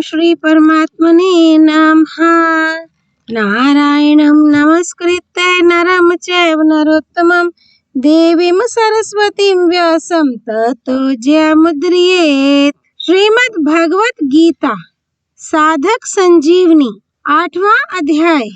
ओम श्री परमात्मने नमः। नारायणं नमस्कृत्य नरं चैव नरोत्तमं देवीं सरस्वतीं व्यासं ततो जयमुदीरयेत्। श्रीमद् भगवत गीता साधक संजीवनी 8वां अध्याय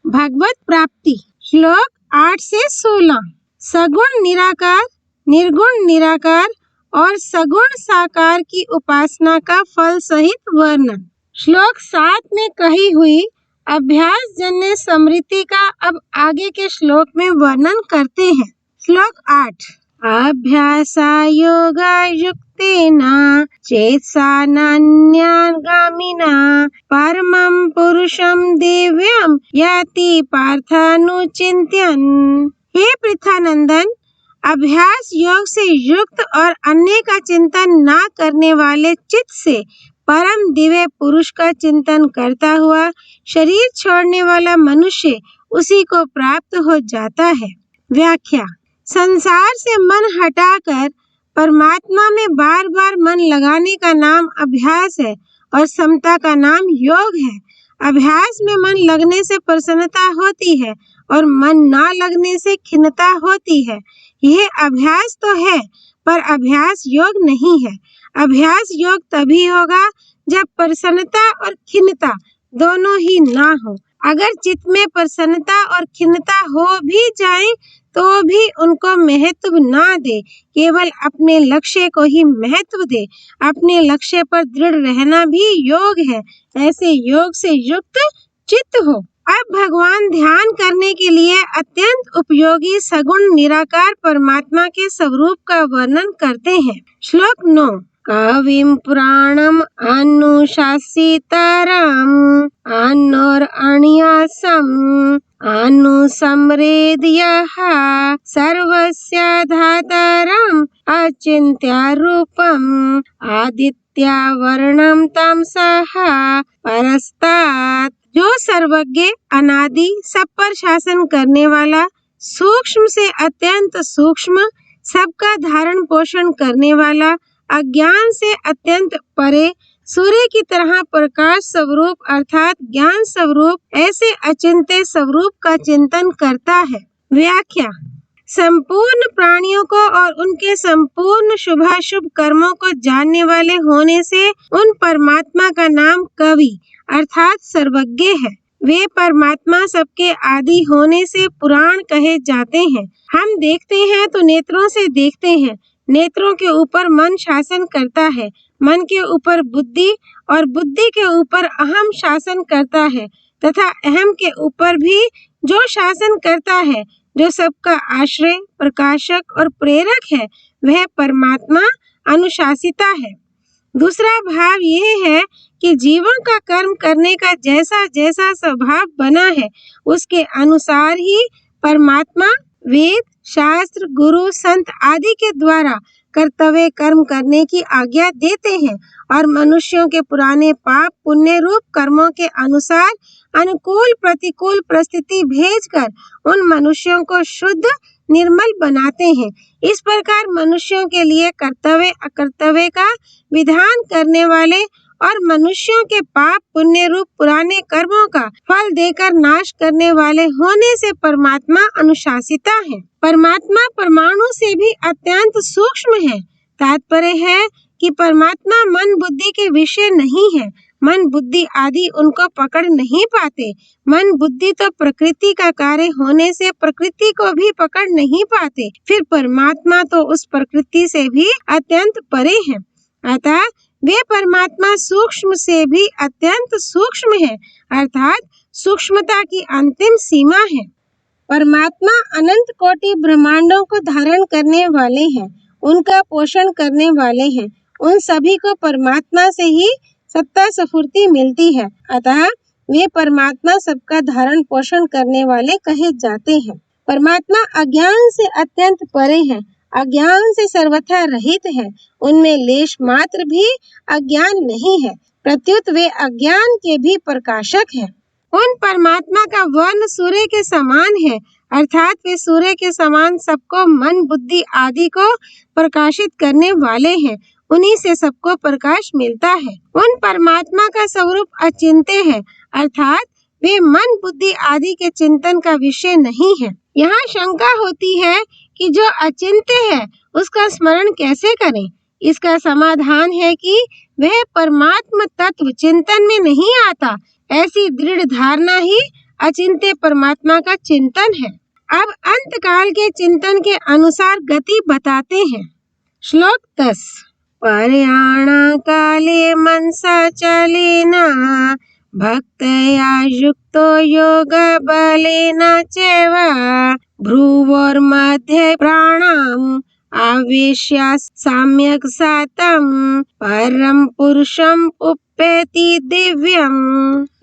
भगवत प्राप्ति। श्लोक 8 से 16। सगुण निराकार, निर्गुण निराकार और सगुण साकार की उपासना का फल सहित वर्णन। श्लोक 7 में कही हुई अभ्यास जन्य स्मृति का अब आगे के श्लोक में वर्णन करते हैं। श्लोक 8। अभ्यासा योगा युक्तेना चेतसा नान्यगामिना परमं पुरुषं दिव्यं याति पार्थानुचिंत्यन्। हे पृथानंदन, अभ्यास योग से युक्त और अन्य का चिंतन न करने वाले चित्त से परम दिव्य पुरुष का चिंतन करता हुआ शरीर छोड़ने वाला मनुष्य उसी को प्राप्त हो जाता है। व्याख्या। संसार से मन हटाकर परमात्मा में बार बार मन लगाने का नाम अभ्यास है और समता का नाम योग है। अभ्यास में मन लगने से प्रसन्नता होती है और मन ना लगने से खिन्नता होती है। यह अभ्यास तो है पर अभ्यास योग नहीं है। अभ्यास योग तभी होगा जब प्रसन्नता और खिन्नता दोनों ही ना हो। अगर चित्त में प्रसन्नता और खिन्नता हो भी जाए तो भी उनको महत्व ना दे, केवल अपने लक्ष्य को ही महत्व दे। अपने लक्ष्य पर दृढ़ रहना भी योग है। ऐसे योग से युक्त चित्त हो। अब भगवान ध्यान करने के लिए अत्यंत उपयोगी सगुण निराकार परमात्मा के स्वरूप का वर्णन करते हैं। श्लोक 9। कविं पुराणम अनुशासितारम अनुरण्यसम अनुसमृद्यः सर्वस्य धातारम अचिन्त्य रूपम आदित्यवर्णम तमसः परस्तात्। जो सर्वज्ञ, अनादि, सब पर शासन करने वाला, सूक्ष्म से अत्यंत सूक्ष्म, सबका धारण पोषण करने वाला, अज्ञान से अत्यंत परे, सूर्य की तरह प्रकाश स्वरूप अर्थात ज्ञान स्वरूप, ऐसे अचिंत्य स्वरूप का चिंतन करता है। व्याख्या। संपूर्ण प्राणियों को और उनके संपूर्ण शुभाशुभ कर्मों को जानने वाले होने से उन परमात्मा का नाम कवि अर्थात सर्वज्ञ है। वे परमात्मा सबके आदि होने से पुराण कहे जाते हैं। हम देखते हैं तो नेत्रों से देखते हैं। नेत्रों के ऊपर मन शासन करता है, मन के ऊपर बुद्धि और बुद्धि के ऊपर अहम शासन करता है तथा अहम के ऊपर भी जो शासन करता है, जो सबका आश्रय, प्रकाशक और प्रेरक है, वह परमात्मा अनुशासिता है। दूसरा भाव यह है कि जीवन का कर्म करने का जैसा जैसा स्वभाव बना है उसके अनुसार ही परमात्मा वेद, शास्त्र, गुरु, संत आदि के द्वारा कर्तव्य कर्म करने की आज्ञा देते हैं और मनुष्यों के पुराने पाप पुण्य रूप कर्मों के अनुसार अनुकूल प्रतिकूल परिस्थिति भेजकर उन मनुष्यों को शुद्ध निर्मल बनाते हैं। इस प्रकार मनुष्यों के लिए कर्तव्य अकर्तव्य का विधान करने वाले और मनुष्यों के पाप पुण्य रूप पुराने कर्मों का फल देकर नाश करने वाले होने से परमात्मा अनुशासिता है। परमात्मा परमाणु से भी अत्यंत सूक्ष्म है। तात्पर्य है कि परमात्मा मन बुद्धि के विषय नहीं है। मन बुद्धि आदि उनको पकड़ नहीं पाते। मन बुद्धि तो प्रकृति का कार्य होने से प्रकृति को भी पकड़ नहीं पाते। फिर परमात्मा तो उस प्रकृति से भी अत्यंत परे है। अतः वे परमात्मा सूक्ष्म से भी अत्यंत सूक्ष्म है, अर्थात सूक्ष्मता की अंतिम सीमा है। परमात्मा अनंत कोटि ब्रह्मांडों को धारण करने वाले हैं, उनका पोषण करने वाले हैं। उन सभी को परमात्मा से ही सत्ता स्फूर्ति मिलती है। अतः वे परमात्मा सबका धारण पोषण करने वाले कहे जाते हैं। परमात्मा अज्ञान से अत्यंत परे है, अज्ञान से सर्वथा रहित है। उनमें लेश मात्र भी अज्ञान नहीं है, प्रत्युत वे अज्ञान के भी प्रकाशक है। उन परमात्मा का वर्ण सूर्य के समान है, अर्थात वे सूर्य के समान सबको मन बुद्धि आदि को प्रकाशित करने वाले हैं। उन्हीं से सबको प्रकाश मिलता है। उन परमात्मा का स्वरूप अचिंत्य है, अर्थात वे मन बुद्धि आदि के चिंतन का विषय नहीं है। यहाँ शंका होती है कि जो अचिंत्य है उसका स्मरण कैसे करें। इसका समाधान है कि वह परमात्मा तत्व चिंतन में नहीं आता। ऐसी दृढ़ धारणा ही अचिंत्य परमात्मा का चिंतन है। अब अंत काल के चिंतन के अनुसार गति बताते हैं। श्लोक 10। पर्याणा काले मनसा चलेन भक्तया युक्तो योग बलेन चैव भ्रुवोर्मध्ये प्राणाम् आवेश्य सम्यक् सातं परम पुरुषम उपेति दिव्यम।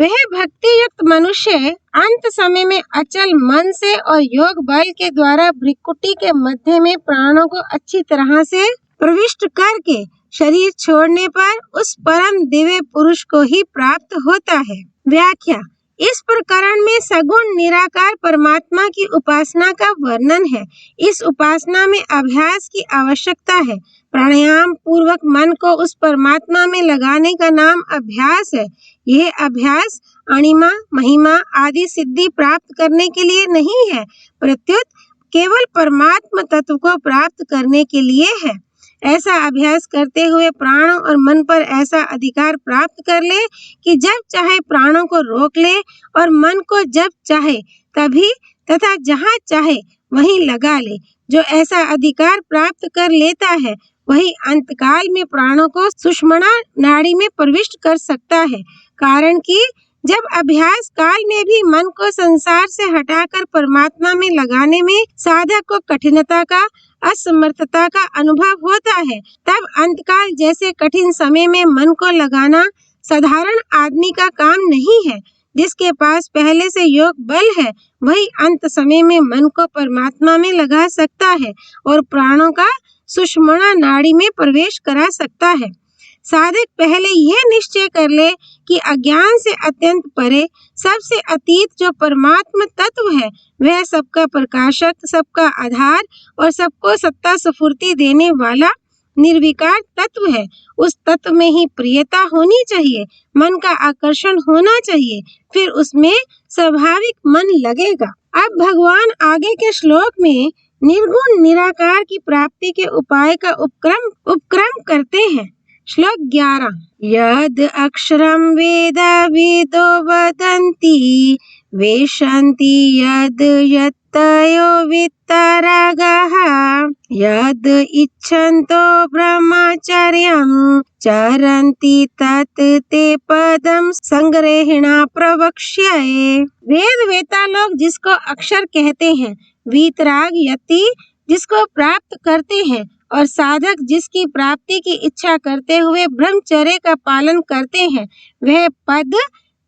वह भक्ति युक्त मनुष्य अंत समय में अचल मन से और योग बल के द्वारा भ्रिकुटी के मध्य में प्राणों को अच्छी तरह से प्रविष्ट करके शरीर छोड़ने पर उस परम दिव्य पुरुष को ही प्राप्त होता है। व्याख्या। इस प्रकरण में सगुण निराकार परमात्मा की उपासना का वर्णन है। इस उपासना में अभ्यास की आवश्यकता है। प्राणायाम पूर्वक मन को उस परमात्मा में लगाने का नाम अभ्यास है। यह अभ्यास अणिमा महिमा आदि सिद्धि प्राप्त करने के लिए नहीं है, प्रत्युत केवल परमात्मा तत्व को प्राप्त करने के लिए है। ऐसा अभ्यास करते हुए प्राणों और मन पर ऐसा अधिकार प्राप्त कर ले कि जब चाहे प्राणों को रोक ले और मन को जब चाहे तभी तथा जहाँ चाहे वहीं लगा ले। जो ऐसा अधिकार प्राप्त कर लेता है वही अंतकाल में प्राणों को सुषुम्ना नाड़ी में प्रविष्ट कर सकता है। कारण कि जब अभ्यास काल में भी मन को संसार से हटाकर परमात्मा में लगाने में साधक को कठिनता का असमर्थता का अनुभव होता है, तब अंतकाल जैसे कठिन समय में मन को लगाना साधारण आदमी का काम नहीं है। जिसके पास पहले से योग बल है वही अंत समय में मन को परमात्मा में लगा सकता है और प्राणों का सुषुम्ना नाड़ी में प्रवेश करा सकता है। साधक पहले यह निश्चय कर ले कि अज्ञान से अत्यंत परे सबसे अतीत जो परमात्मा तत्व है वह सबका प्रकाशक, सबका आधार और सबको सत्ता स्फूर्ति देने वाला निर्विकार तत्व है। उस तत्व में ही प्रियता होनी चाहिए, मन का आकर्षण होना चाहिए, फिर उसमें स्वाभाविक मन लगेगा। अब भगवान आगे के श्लोक में निर्गुण निराकार की प्राप्ति के उपाय का उपक्रम करते हैं। श्लोक 11। यद अक्षरम वेद वेदो वदन्ति वेशन्ति यद यत्तयो वित्तरागः यद इच्छन्तो ब्रह्मचर्यं चरन्ति तत् ते पदम संग्रहेणा प्रवक्ष्ये। वेद वेता लोग जिसको अक्षर कहते हैं, वीतराग यति जिसको प्राप्त करते हैं और साधक जिसकी प्राप्ति की इच्छा करते हुए ब्रह्मचर्य का पालन करते हैं, वह पद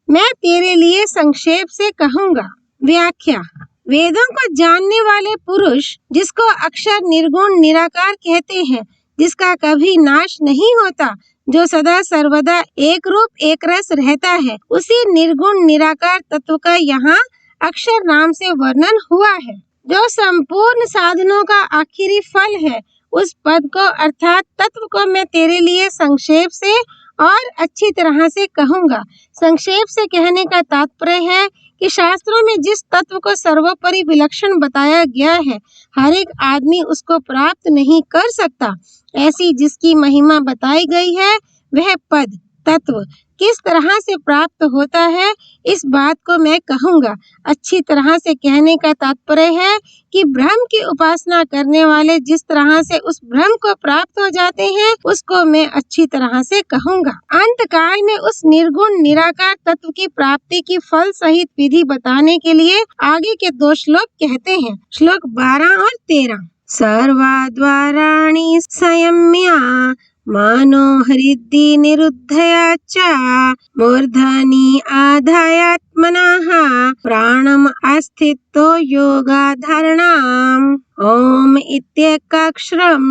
मैं तेरे लिए संक्षेप से कहूँगा। व्याख्या। वेदों को जानने वाले पुरुष जिसको अक्षर निर्गुण निराकार कहते हैं, जिसका कभी नाश नहीं होता, जो सदा सर्वदा एक रूप एक रस रहता है, उसी निर्गुण निराकार तत्व का यहाँ अक्षर नाम से वर्णन हुआ है। जो संपूर्ण साधनों का आखिरी फल है, उस पद को अर्थात तत्व को मैं तेरे लिए संक्षेप से और अच्छी तरह से कहूँगा। संक्षेप से कहने का तात्पर्य है कि शास्त्रों में जिस तत्व को सर्वोपरि विलक्षण बताया गया है, हर एक आदमी उसको प्राप्त नहीं कर सकता। ऐसी जिसकी महिमा बताई गई है, वह पद तत्व किस तरह से प्राप्त होता है, इस बात को मैं कहूँगा। अच्छी तरह से कहने का तात्पर्य है कि ब्रह्म की उपासना करने वाले जिस तरह से उस ब्रह्म को प्राप्त हो जाते हैं, उसको मैं अच्छी तरह से कहूँगा। अंत काल में उस निर्गुण निराकार तत्व की प्राप्ति की फल सहित विधि बताने के लिए आगे के 2 श्लोक कहते हैं। श्लोक 12 और 13। सर्वाद्वाराणि संयम्य मनो हृदि निरुद्धया च मूर्धनि आधायात्मना आत्मनः प्राणम अस्थितो योगाधारणाम्। ओम इत्येकाक्षरं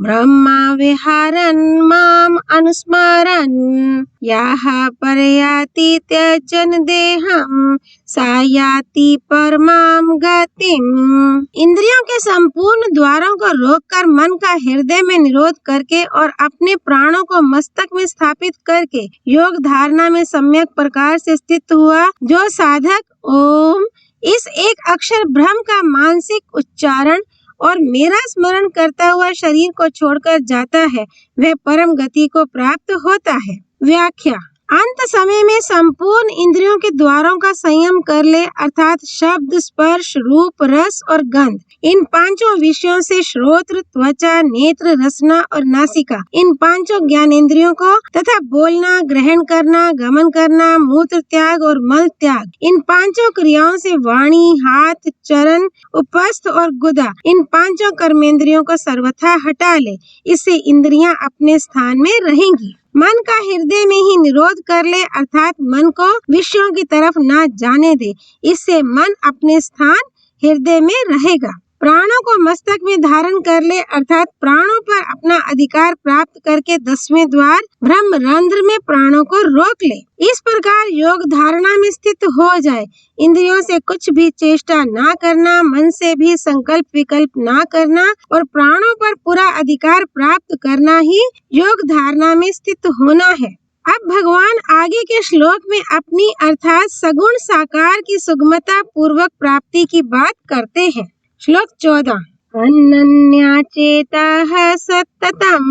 ब्रह्मा विहारन् माम अनुस्मरन् याः परयाति त्यजन् देहं सा याति परमां गतिम्। इंद्रियों के संपूर्ण द्वारों को रोककर मन का हृदय में निरोध करके और अपने प्राणों को मस्तक में स्थापित करके योग धारणा में सम्यक प्रकार से स्थित हुआ जो साधक ओम इस एक अक्षर ब्रह्म का मानसिक उच्चारण और मेरा स्मरण करता हुआ शरीर को छोड़कर जाता है वह परम गति को प्राप्त होता है। व्याख्या। अंत समय में संपूर्ण इंद्रियों के द्वारों का संयम कर ले अर्थात शब्द, स्पर्श, रूप, रस और गंध इन पांचों विषयों से श्रोत्र, त्वचा, नेत्र, रसना और नासिका इन पांचों ज्ञानेंद्रियों को तथा बोलना, ग्रहण करना, गमन करना, मूत्र त्याग और मल त्याग इन पांचों क्रियाओं से वाणी, हाथ, चरण, उपस्थ और गुदा इन पांचों कर्मेंद्रियों को सर्वथा हटा ले। इससे इंद्रियां अपने स्थान में रहेंगी। मन का हृदय में ही निरोध कर ले अर्थात मन को विषयों की तरफ न जाने दे। इससे मन अपने स्थान हृदय में रहेगा। प्राणों को मस्तक में धारण कर ले अर्थात प्राणों पर अपना अधिकार प्राप्त करके 10वें द्वार ब्रह्म रंध्र में प्राणों को रोक ले। इस प्रकार योग धारणा में स्थित हो जाए। इंद्रियों से कुछ भी चेष्टा ना करना, मन से भी संकल्प विकल्प ना करना और प्राणों पर पूरा अधिकार प्राप्त करना ही योग धारणा में स्थित होना है। अब भगवान आगे के श्लोक में अपनी अर्थात सगुण साकार की सुगमता पूर्वक प्राप्ति की बात करते हैं। श्लोक 14। अनन्या चेताः सततं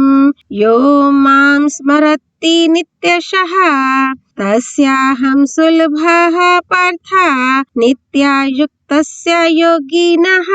यो मां स्मरति नित्यशः तस्याहं सुलभः पार्थ नित्यायुक्तस्य योगिनः।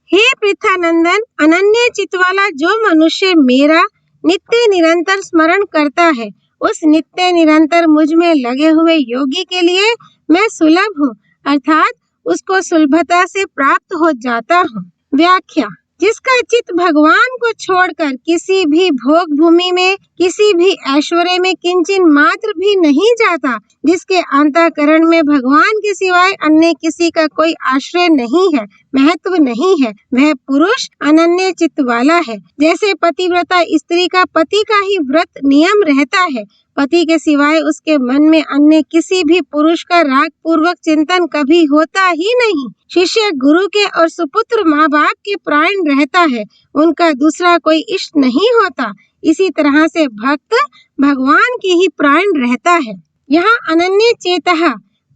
हे पृथानंदन, अनन्य चित्त वाला जो मनुष्य मेरा नित्य निरंतर स्मरण करता है उस नित्य निरंतर मुझ में लगे हुए योगी के लिए मैं सुलभ हूँ अर्थात उसको सुलभता से प्राप्त हो जाता हूँ। व्याख्या। जिसका चित्त भगवान को छोड़कर किसी भी भोग भूमि में, किसी भी ऐश्वर्य में किंचिन मात्र भी नहीं जाता, जिसके अंतःकरण में भगवान के सिवाय अन्य किसी का कोई आश्रय नहीं है, महत्व नहीं है, वह पुरुष अनन्य चित्त वाला है। जैसे पतिव्रता स्त्री का पति का ही व्रत नियम रहता है, पति के सिवाय उसके मन में अन्य किसी भी पुरुष का राग पूर्वक चिंतन कभी होता ही नहीं। शिष्य गुरु के और सुपुत्र माँ बाप के प्राण रहता है, उनका दूसरा कोई इष्ट नहीं होता। इसी तरह से भक्त भगवान के ही प्राण रहता है। यहाँ अनन्य चेतः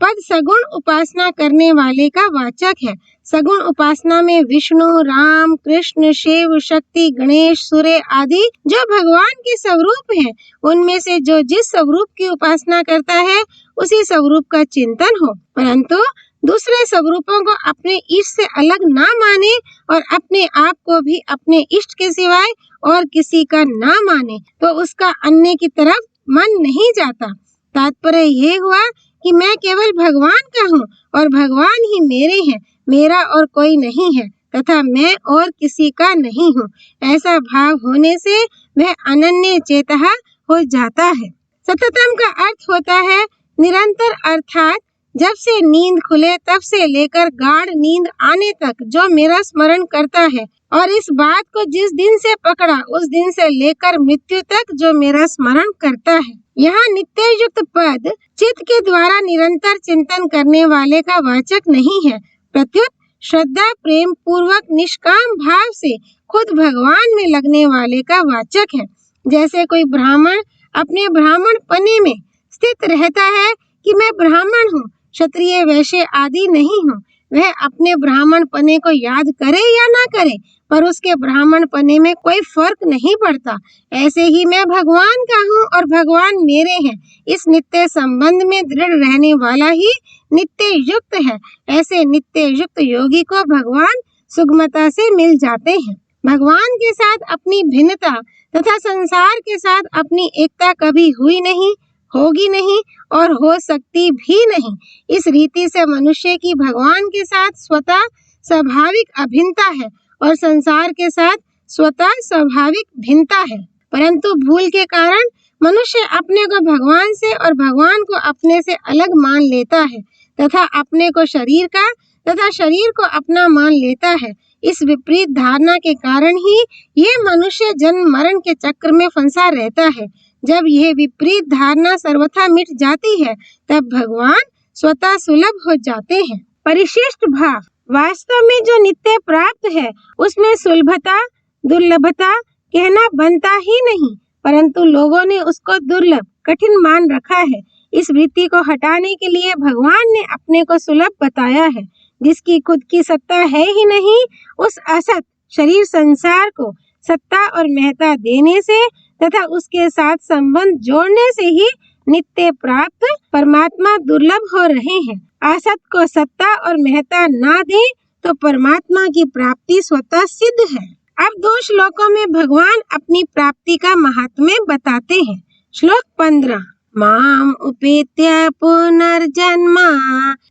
पद सगुण उपासना करने वाले का वाचक है। सगुण उपासना में विष्णु, राम, कृष्ण, शिव, शक्ति, गणेश, सूर्य आदि जो भगवान के स्वरूप हैं, उनमें से जो जिस स्वरूप की उपासना करता है उसी स्वरूप का चिंतन हो, परंतु दूसरे स्वरूपों को अपने इष्ट से अलग ना माने और अपने आप को भी अपने इष्ट के सिवाय और किसी का ना माने तो उसका अन्य की तरफ मन नहीं जाता। तात्पर्य ये हुआ कि मैं केवल भगवान का हूँ और भगवान ही मेरे हैं, मेरा और कोई नहीं है तथा मैं और किसी का नहीं हूँ। ऐसा भाव होने से वह अनन्य चेतः हो जाता है। सततम का अर्थ होता है निरंतर अर्थात जब से नींद खुले तब से लेकर गाढ़ नींद आने तक जो मेरा स्मरण करता है और इस बात को जिस दिन से पकड़ा उस दिन से लेकर मृत्यु तक जो मेरा स्मरण करता है। यहाँ नित्य युक्त पद चित्त के द्वारा निरंतर चिंतन करने वाले का वाचक नहीं है, प्रत्युत श्रद्धा प्रेम पूर्वक निष्काम भाव से खुद भगवान में लगने वाले का वाचक है। जैसे कोई ब्राह्मण अपने ब्राह्मण पने में स्थित रहता है कि मैं ब्राह्मण हूँ, क्षत्रिय, वैश्य आदि नहीं हूँ, वह अपने ब्राह्मण पने को याद करे या ना करे पर उसके ब्राह्मण पने में कोई फर्क नहीं पड़ता। ऐसे ही मैं भगवान का हूँ और भगवान मेरे हैं, इस नित्य संबंध में दृढ़ रहने वाला ही नित्य युक्त है। ऐसे नित्य युक्त योगी को भगवान सुगमता से मिल जाते हैं। भगवान के साथ अपनी भिन्नता तथा संसार के साथ अपनी एकता कभी हुई नहीं, होगी नहीं और हो सकती भी नहीं। इस रीति से मनुष्य की भगवान के साथ स्वतः स्वाभाविक अभिन्नता है और संसार के साथ स्वतः स्वाभाविक भिन्नता है, परंतु भूल के कारण मनुष्य अपने को भगवान से और भगवान को अपने से अलग मान लेता है तथा अपने को शरीर का तथा शरीर को अपना मान लेता है। इस विपरीत धारणा के कारण ही ये मनुष्य जन्म मरण के चक्र में फंसा रहता है। जब यह विपरीत धारणा सर्वथा मिट जाती है तब भगवान स्वतः सुलभ हो जाते हैं। परिशिष्ट भाव, वास्तव में जो नित्य प्राप्त है उसमें सुलभता दुर्लभता कहना बनता ही नहीं, परंतु लोगों ने उसको दुर्लभ कठिन मान रखा है। इस वृत्ति को हटाने के लिए भगवान ने अपने को सुलभ बताया है। जिसकी खुद की सत्ता है ही नहीं, उस असत शरीर संसार को सत्ता और महत्ता देने से तथा उसके साथ संबंध जोड़ने से ही नित्य प्राप्त परमात्मा दुर्लभ हो रहे हैं। असत को सत्ता और महत्ता ना दे तो परमात्मा की प्राप्ति स्वतः सिद्ध है। अब 2 श्लोकों में भगवान अपनी प्राप्ति का महात्म्य बताते हैं। श्लोक 15, माम उपेत्य पुनर्जन्म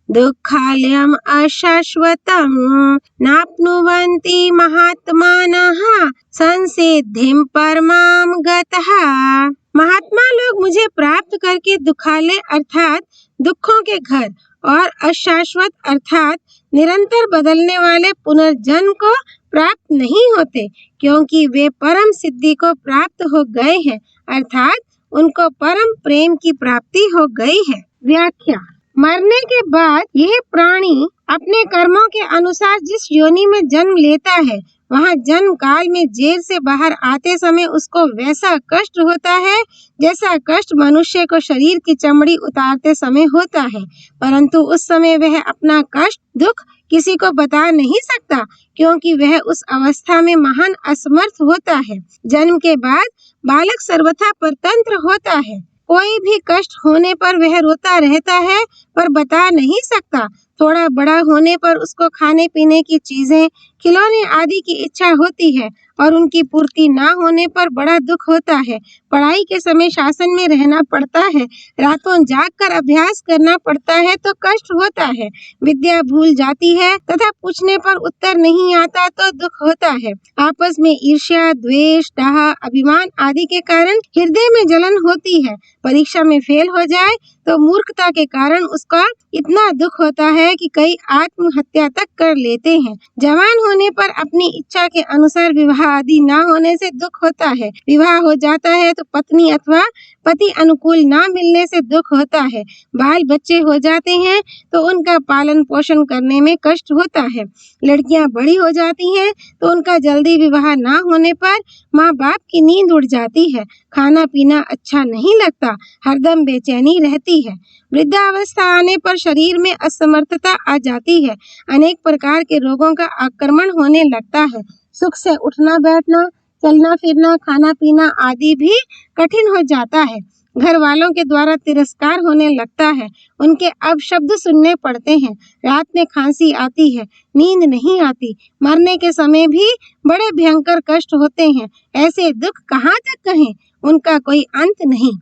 दुःखालयम् अशाश्वतम् नाप्नुवन्ति महात्मानः संसिद्धिं परमां गतः। महात्मा लोग मुझे प्राप्त करके दुखालय अर्थात दुखों के घर और अशाश्वत अर्थात निरंतर बदलने वाले पुनर्जन्म को प्राप्त नहीं होते, क्योंकि वे परम सिद्धि को प्राप्त हो गए हैं, अर्थात उनको परम प्रेम की प्राप्ति हो गई है। व्याख्या, मरने के बाद यह प्राणी अपने कर्मों के अनुसार जिस योनि में जन्म लेता है, वहाँ जन्म काल में जेल से बाहर आते समय उसको वैसा कष्ट होता है जैसा कष्ट मनुष्य को शरीर की चमड़ी उतारते समय होता है, परंतु उस समय वह अपना कष्ट दुख किसी को बता नहीं सकता, क्योंकि वह उस अवस्था में महान असमर्थ होता है। जन्म के बाद बालक सर्वथा परतंत्र होता है। कोई भी कष्ट होने पर वह रोता रहता है पर बता नहीं सकता। थोड़ा बड़ा होने पर उसको खाने पीने की चीजें, खिलौने आदि की इच्छा होती है और उनकी पूर्ति ना होने पर बड़ा दुख होता है। पढ़ाई के समय शासन में रहना पड़ता है, रातों जागकर अभ्यास करना पड़ता है तो कष्ट होता है। विद्या भूल जाती है तथा पूछने पर उत्तर नहीं आता तो दुख होता है। आपस में ईर्ष्या, द्वेष, डाह, अभिमान आदि के कारण हृदय में जलन होती है। परीक्षा में फेल हो जाए तो मूर्खता के कारण उसका इतना दुख होता है कि कई आत्महत्या तक कर लेते हैं। जवान होने पर अपनी इच्छा के अनुसार विवाह आदि ना होने से दुख होता है। विवाह हो जाता है तो पत्नी अथवा पति अनुकूल ना मिलने से दुख होता है। बाल बच्चे हो जाते हैं तो उनका पालन पोषण करने में कष्ट होता है। लड़कियां बड़ी हो जाती हैं तो उनका जल्दी विवाह ना होने पर माँ बाप की नींद उड़ जाती है। खाना पीना अच्छा नहीं लगता, हरदम बेचैनी रहती है। वृद्धावस्था आने पर शरीर में असमर्थता आ जाती है। अनेक प्रकार के रोगों का आक्रमण होने लगता है। सुख से उठना बैठना, चलना फिरना, खाना पीना आदि भी कठिन हो जाता है। घर वालों के द्वारा तिरस्कार होने लगता है। उनके अपशब्द सुनने पड़ते हैं। रात में खांसी आती है, नींद नहीं आती। मरने के समय भी बड़े भयंकर कष्ट होते हैं। ऐसे दुख कहाँ तक कहें, उनका कोई अंत नहीं।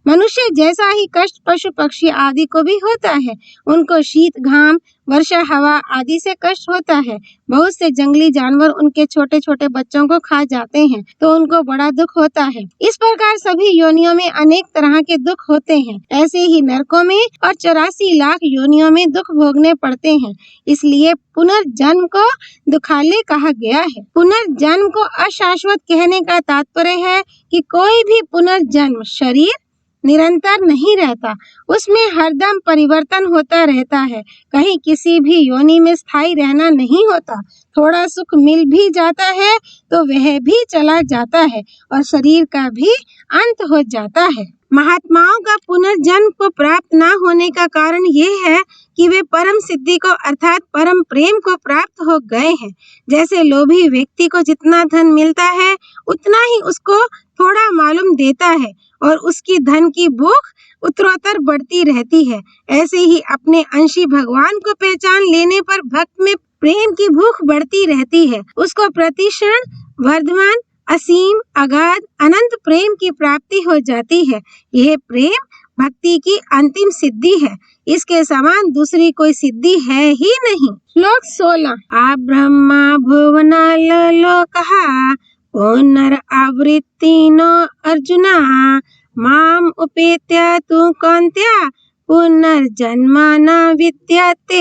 मनुष्य जैसा ही कष्ट पशु पक्षी आदि को भी होता है। उनको शीत घाम, वर्षा हवा आदि से कष्ट होता है। बहुत से जंगली जानवर उनके छोटे छोटे बच्चों को खा जाते हैं तो उनको बड़ा दुख होता है। इस प्रकार सभी योनियों में अनेक तरह के दुख होते हैं। ऐसे ही नरकों में और 84 लाख योनियों में दुख भोगने पड़ते हैं। इसलिए पुनर्जन्म को दुखालय कहा गया है। पुनर्जन्म को अशाश्वत कहने का तात्पर्य है कि कोई भी पुनर्जन्म शरीर निरंतर नहीं रहता, उसमें हरदम परिवर्तन होता रहता है। कहीं किसी भी योनि में स्थायी रहना नहीं होता। थोड़ा सुख मिल भी जाता है तो वह भी चला जाता है और शरीर का भी अंत हो जाता है। महात्माओं का पुनर्जन्म को प्राप्त न होने का कारण ये है कि वे परम सिद्धि को अर्थात परम प्रेम को प्राप्त हो गए हैं। जैसे लोभी व्यक्ति को जितना धन मिलता है उतना ही उसको थोड़ा मालूम देता है और उसकी धन की भूख उत्तरोत्तर बढ़ती रहती है। ऐसे ही अपने अंशी भगवान को पहचान लेने पर भक्त में प्रेम की भूख बढ़ती रहती है। उसको प्रतिक्षण वर्धमान असीम अगाध अनंत प्रेम की प्राप्ति हो जाती है। यह प्रेम भक्ति की अंतिम सिद्धि है। इसके समान दूसरी कोई सिद्धि है ही नहीं। श्लोक 16 आ ब्रह्मा भुवनाल लोकः पुनर्आवृत्तिनो अर्जुना माम उपेत्य तु कौन्त्य पुनर्जन्म न विद्यते।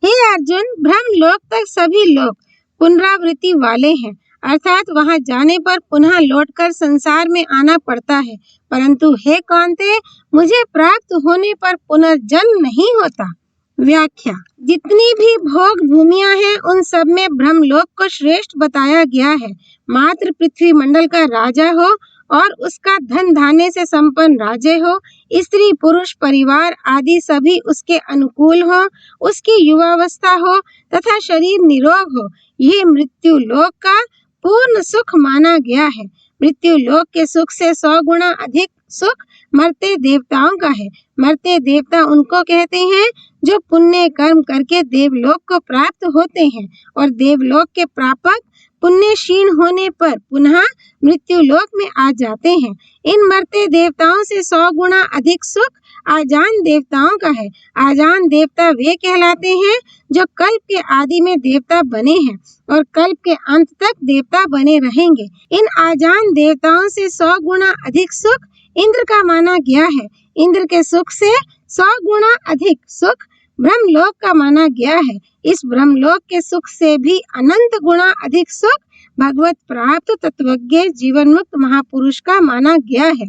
हे अर्जुन, ब्रह्म लोक तक सभी लोग पुनरावृत्ति वाले हैं, अर्थात वहां जाने पर पुनः लौटकर संसार में आना पड़ता है। परंतु हे कौन्तेय, मुझे प्राप्त होने पर पुनर्जन्म नहीं होता। व्याख्या: जितनी भी भोग भूमियां हैं उन सब में ब्रह्मलोक को श्रेष्ठ बताया गया है। मात्र पृथ्वी मंडल का राजा हो और उसका धन धान्य से संपन्न राज्य हो, स्त्री पुरुष परिवार आदि सभी उसके अनुकूल हो, उसकी युवावस्था हो तथा शरीर निरोग हो, ये मृत्यु लोक का पूर्ण सुख माना गया है। मृत्यु लोक के सुख से 100 गुना अधिक सुख मरते देवताओं का है। मरते देवता उनको कहते हैं जो पुण्य कर्म करके देवलोक को प्राप्त होते हैं, और देवलोक के प्रापक पुण्य क्षीण होने पर पुनः मृत्यु लोक में आ जाते हैं। इन मरते देवताओं से 100 गुना अधिक सुख आजान देवताओं का है। आजान देवता वे कहलाते हैं जो कल्प के आदि में देवता बने हैं और कल्प के अंत तक देवता बने रहेंगे। इन आजान देवताओं से 100 गुना अधिक सुख इंद्र का माना गया है। इंद्र के सुख से 100 गुना अधिक सुख ब्रह्मलोक का माना गया है। इस ब्रह्मलोक के सुख से भी अनंत गुना अधिक सुख भगवत प्राप्त तत्वज्ञ जीवन मुक्त महापुरुष का माना गया है।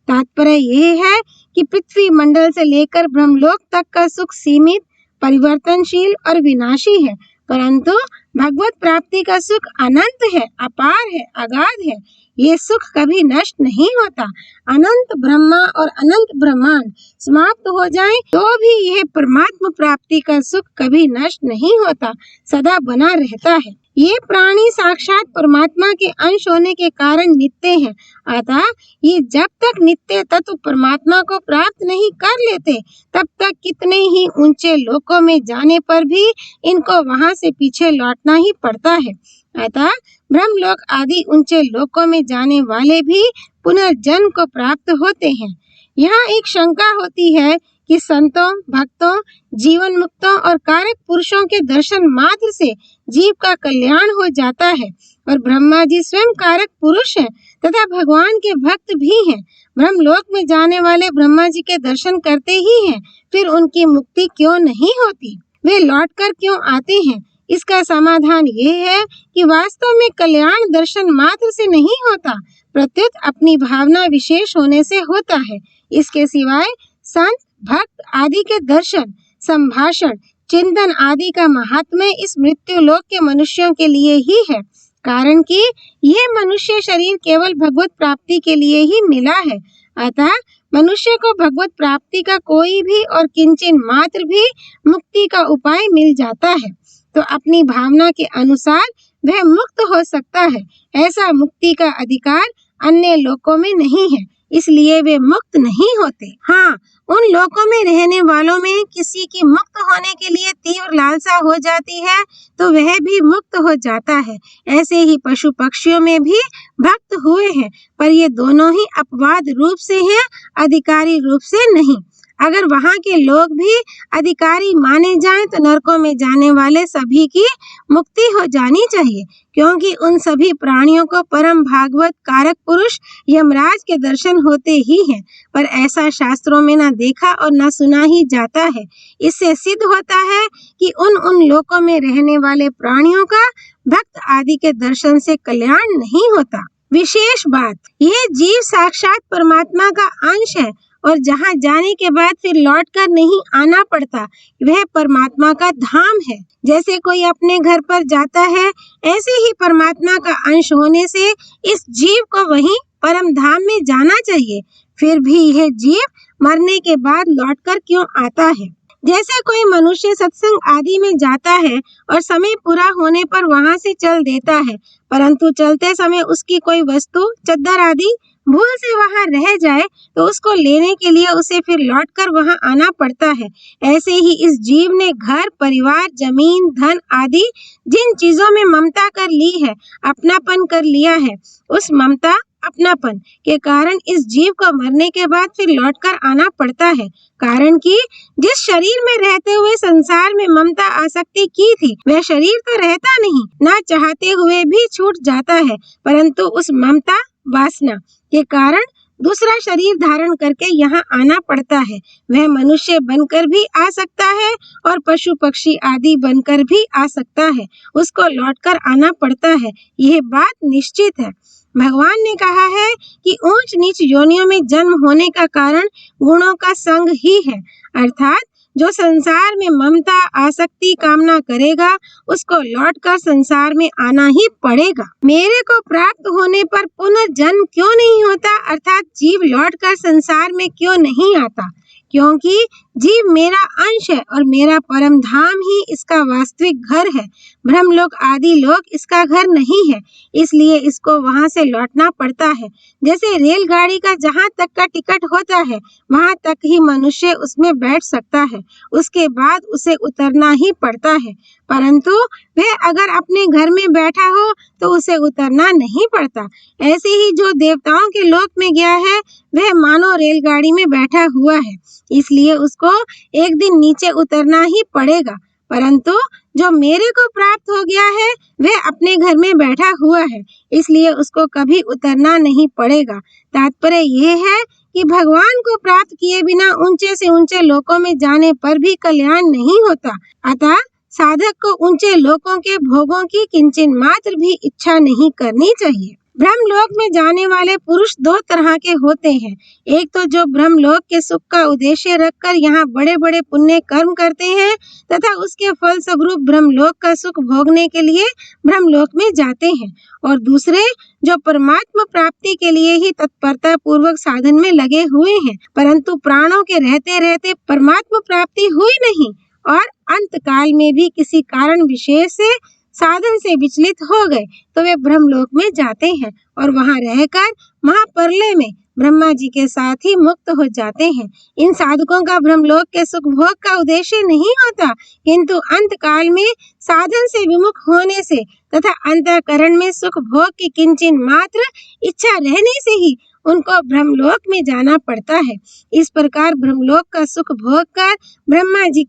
तात्पर्य यह है कि पृथ्वी मंडल से लेकर ब्रह्मलोक तक का सुख सीमित, परिवर्तनशील और विनाशी है, परंतु भगवत प्राप्ति का सुख अनंत है, अपार है, अगाध है। ये सुख कभी नष्ट नहीं होता। अनंत ब्रह्मा और अनंत ब्रह्मांड समाप्त हो जाएं तो भी यह परमात्मा प्राप्ति का सुख कभी नष्ट नहीं होता, सदा बना रहता है। ये प्राणी साक्षात परमात्मा के अंश होने के कारण नित्य हैं, अतः ये जब तक नित्य तत्व परमात्मा को प्राप्त नहीं कर लेते तब तक कितने ही ऊंचे लोकों में जाने पर भी इनको वहां से पीछे लौटना ही पड़ता है। अतः ब्रह्मलोक आदि ऊंचे लोकों में जाने वाले भी पुनर्जन्म को प्राप्त होते हैं। यहाँ एक शंका होती है कि संतों, भक्तों, जीवन मुक्तों और कारक पुरुषों के दर्शन मात्र से जीव का कल्याण हो जाता है, और ब्रह्मा जी स्वयं कारक पुरुष हैं तथा भगवान के भक्त भी हैं। ब्रह्मलोक में जाने वाले ब्रह्मा जी के दर्शन करते ही हैं, फिर उनकी मुक्ति क्यों नहीं होती? वे लौटकर क्यों आते हैं? इसका समाधान ये है कि वास्तव में कल्याण दर्शन मात्र से नहीं होता, प्रत्युत अपनी भावना विशेष होने से होता है। इसके सिवाय संत, भक्त आदि के दर्शन, संभाषण, चिंतन आदि का महात्म्य इस मृत्यु लोक के मनुष्यों के लिए ही है, कारण कि ये मनुष्य शरीर केवल भगवत प्राप्ति के लिए ही मिला है। अतः मनुष्य को भगवत प्राप्ति का कोई भी और किंचन मात्र भी मुक्ति का उपाय मिल जाता है तो अपनी भावना के अनुसार वह मुक्त हो सकता है। ऐसा मुक्ति का अधिकार अन्य लोकों में नहीं है, इसलिए वे मुक्त नहीं होते। हाँ, उन लोकों में रहने वालों में किसी की मुक्त होने के लिए तीव्र लालसा हो जाती है तो वह भी मुक्त हो जाता है। ऐसे ही पशु पक्षियों में भी भक्त हुए हैं, पर ये दोनों ही अपवाद रूप से हैं, अधिकारी रूप से नहीं। अगर वहाँ के लोग भी अधिकारी माने जाएं तो नरकों में जाने वाले सभी की मुक्ति हो जानी चाहिए, क्योंकि उन सभी प्राणियों को परम भागवत कारक पुरुष यमराज के दर्शन होते ही हैं, पर ऐसा शास्त्रों में न देखा और न सुना ही जाता है। इससे सिद्ध होता है कि उन लोकों में रहने वाले प्राणियों का भक्त आदि के दर्शन से कल्याण नहीं होता। विशेष बात, ये जीव साक्षात परमात्मा का अंश है और जहाँ जाने के बाद फिर लौटकर नहीं आना पड़ता, वह परमात्मा का धाम है। जैसे कोई अपने घर पर जाता है, ऐसे ही परमात्मा का अंश होने से इस जीव को वहीं परम धाम में जाना चाहिए। फिर भी यह जीव मरने के बाद लौटकर क्यों आता है? जैसे कोई मनुष्य सत्संग आदि में जाता है और समय पूरा होने पर वहां से चल देता है, परंतु चलते समय उसकी कोई वस्तु, चद्दर आदि भूल से वहां रह जाए तो उसको लेने के लिए उसे फिर लौटकर वहां आना पड़ता है। ऐसे ही इस जीव ने घर, परिवार, जमीन, धन आदि जिन चीजों में ममता कर ली है, अपनापन कर लिया है, उस ममता अपनापन के कारण इस जीव को मरने के बाद फिर लौटकर आना पड़ता है। कारण कि जिस शरीर में रहते हुए संसार में ममता आसक्ति की थी, वह शरीर तो रहता नहीं, ना चाहते हुए भी छूट जाता है, परंतु उस ममता वासना के कारण दूसरा शरीर धारण करके यहाँ आना पड़ता है। वह मनुष्य बनकर भी आ सकता है और पशु पक्षी आदि बनकर भी आ सकता है। उसको लौटकर आना पड़ता है, यह बात निश्चित है। भगवान ने कहा है कि ऊंच नीच योनियों में जन्म होने का कारण गुणों का संग ही है, अर्थात जो संसार में ममता, आसक्ति, कामना करेगा उसको लौटकर संसार में आना ही पड़ेगा। मेरे को प्राप्त होने पर पुनर्जन्म क्यों नहीं होता, अर्थात जीव लौटकर संसार में क्यों नहीं आता? क्योंकि जीव मेरा अंश है और मेरा परम धाम ही इसका वास्तविक घर है। ब्रह्मलोक आदि लोक इसका घर नहीं है, इसलिए इसको वहां से लौटना पड़ता है। जैसे रेलगाड़ी का जहां तक का टिकट होता है वहां तक ही मनुष्य उसमें बैठ सकता है, उसके बाद उसे उतरना ही पड़ता है। परंतु वह अगर अपने घर में बैठा हो तो उसे उतरना नहीं पड़ता। ऐसे ही जो देवताओं के लोक में गया है वह मानो रेलगाड़ी में बैठा हुआ है, इसलिए उसको एक दिन नीचे उतरना ही पड़ेगा। परंतु जो मेरे को प्राप्त हो गया है वह अपने घर में बैठा हुआ है, इसलिए उसको कभी उतरना नहीं पड़ेगा। तात्पर्य यह है कि भगवान को प्राप्त किए बिना ऊंचे से ऊंचे लोकों में जाने पर भी कल्याण नहीं होता। अतः साधक को ऊंचे लोकों के भोगों की किंचित मात्र भी इच्छा नहीं करनी चाहिए। ब्रह्मलोक में जाने वाले पुरुष दो तरह के होते हैं। एक तो जो ब्रह्मलोक के सुख का उद्देश्य रखकर यहाँ बड़े बड़े पुण्य कर्म करते हैं तथा उसके फल स्वरूप ब्रह्मलोक का सुख भोगने के लिए ब्रह्मलोक में जाते हैं, और दूसरे जो परमात्मा प्राप्ति के लिए ही तत्परता पूर्वक साधन में लगे हुए हैं, परंतु प्राणों के रहते रहते परमात्मा प्राप्ति हुई नहीं और अंत काल में भी किसी कारण विशेष से साधन से विचलित हो गए तो वे ब्रह्मलोक में जाते हैं और वहां रहकर महाप्रलय में ब्रह्मा जी के साथ ही मुक्त हो जाते हैं। इन साधकों का ब्रह्मलोक के सुख भोग का उद्देश्य नहीं होता, किंतु अंत काल में साधन से विमुख होने से तथा अंतःकरण में सुख भोग की किंचित मात्र इच्छा रहने से ही उनको ब्रह्मलोक में जाना पड़ता है। इस प्रकार ब्रह्मलोक का सुख भोग कर ब्रह्मा जी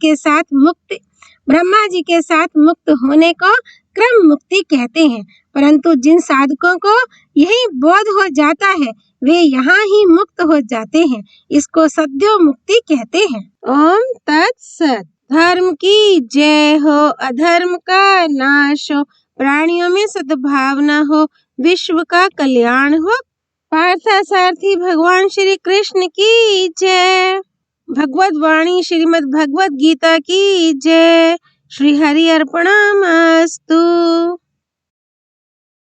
के साथ मुक्त होने को क्रम मुक्ति कहते हैं। परंतु जिन साधकों को यही बोध हो जाता है वे यहाँ ही मुक्त हो जाते हैं, इसको सद्यो मुक्ति कहते हैं। ओम तत्सत। धर्म की जय हो, अधर्म का नाश हो, प्राणियों में सद्भावना हो, विश्व का कल्याण हो। पार्थसारथी भगवान श्री कृष्ण की जय। भगवत वाणी श्रीमद् भगवत गीता की जय। श्री हरि अर्पणमस्तु।